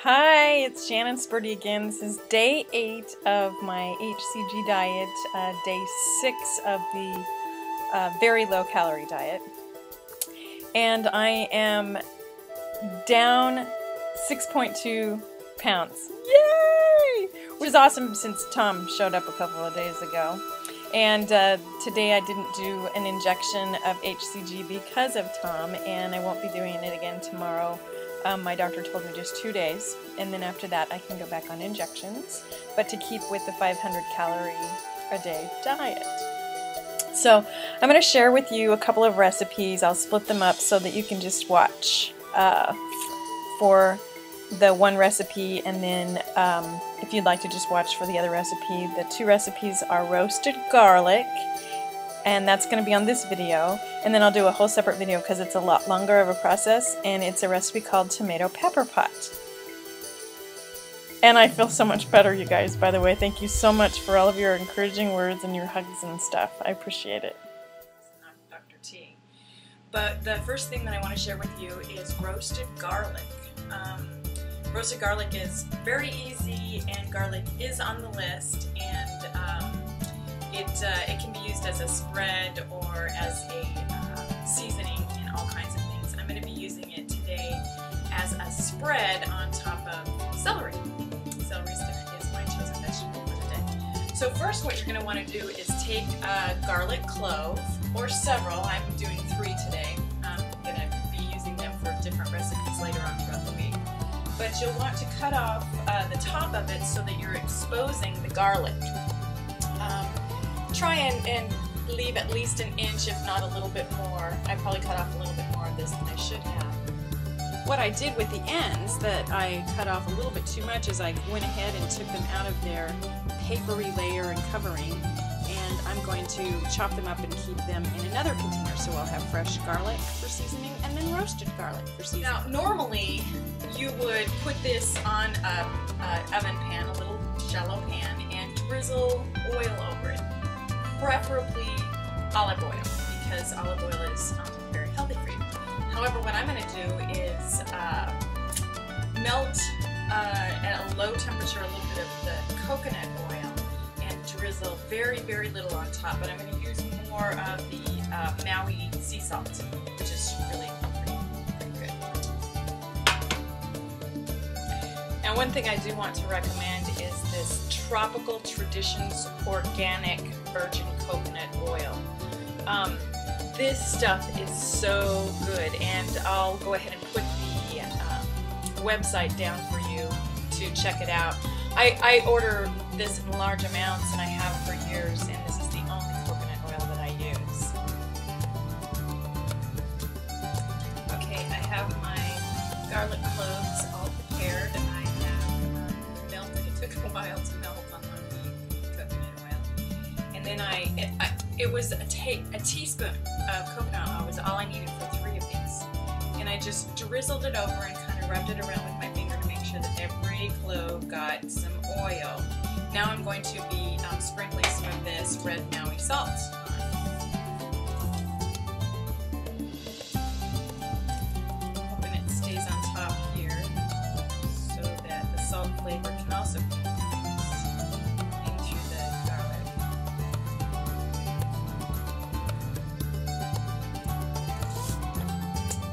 Hi, it's Shannon Spurdy again. This is day 8 of my HCG diet, day 6 of the very low calorie diet. And I am down 6.2 pounds. Yay! Which is awesome since Tom showed up a couple of days ago. And today I didn't do an injection of HCG because of Tom, and I won't be doing it again tomorrow. My doctor told me just 2 days, and then after that I can go back on injections, but to keep with the 500 calorie a day diet. So I'm going to share with you a couple of recipes. I'll split them up so that you can just watch for the one recipe, and then if you'd like to just watch for the other recipe. The two recipes are roasted garlic, and that's going to be on this video, and then I'll do a whole separate video because it's a lot longer of a process, and it's a recipe called tomato pepper pot. And I feel so much better, you guys, by the way. Thank you so much for all of your encouraging words and your hugs and stuff. I appreciate it. I'm Dr. T. But the first thing that I want to share with you is roasted garlic. Roasted garlic is very easy, and garlic is on the list, and it can be used as a spread or as a seasoning in all kinds of things. I'm going to be using it today as a spread on top of celery. Celery is my chosen vegetable for the day. So first what you're going to want to do is take a garlic clove, or several. I'm doing 3 today. I'm going to be using them for different recipes later on throughout the week. But you'll want to cut off the top of it so that you're exposing the garlic. Try and leave at least an inch, if not a little bit more. I probably cut off a little bit more of this than I should have. What I did with the ends that I cut off a little bit too much is I went ahead and took them out of their papery layer and covering, and I'm going to chop them up and keep them in another container. So I'll have fresh garlic for seasoning and then roasted garlic for seasoning. Now normally you would put this on an oven pan, a little shallow pan, and drizzle oil over it. Preferably olive oil, because olive oil is very healthy for you. However, what I'm going to do is melt at a low temperature a little bit of the coconut oil and drizzle very, very little on top. But I'm going to use more of the Maui sea salt, which is really pretty good. Now, one thing I do want to recommend is this Tropical Traditions Organic Virgin Coconut Oil. This stuff is so good, and I'll go ahead and put the website down for you to check it out. I order this in large amounts, and I have for years, and this is the only coconut oil that I use. Okay, I have my garlic cloves all prepared. I have melted. It took a while to melt on the coconut oil. And then it was a teaspoon of coconut oil was all I needed for 3 of these. And I just drizzled it over and kind of rubbed it around with my finger to make sure that every clove got some oil. Now I'm going to be sprinkling some of this red Maui salt on. Hoping it stays on top here so that the salt flavor can also be into the garlic.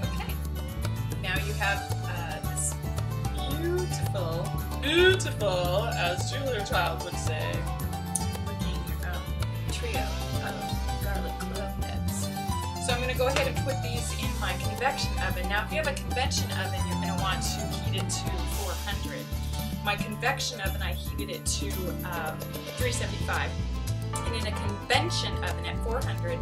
Okay, now you have this beautiful, as Julia Child would say, looking trio of garlic clove heads. So I'm going to go ahead and put these in my convection oven. Now, if you have a convection oven, you're going to want to heat it to 400. My convection oven, I heated it to 375. And in a convention oven at 400,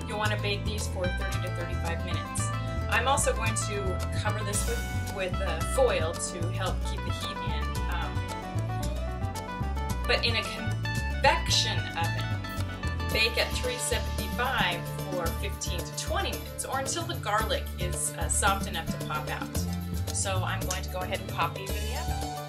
you'll want to bake these for 30 to 35 minutes. I'm also going to cover this with foil to help keep the heat in. But in a convection oven, bake at 375 for 15 to 20 minutes, or until the garlic is soft enough to pop out. So I'm going to go ahead and pop these in the oven.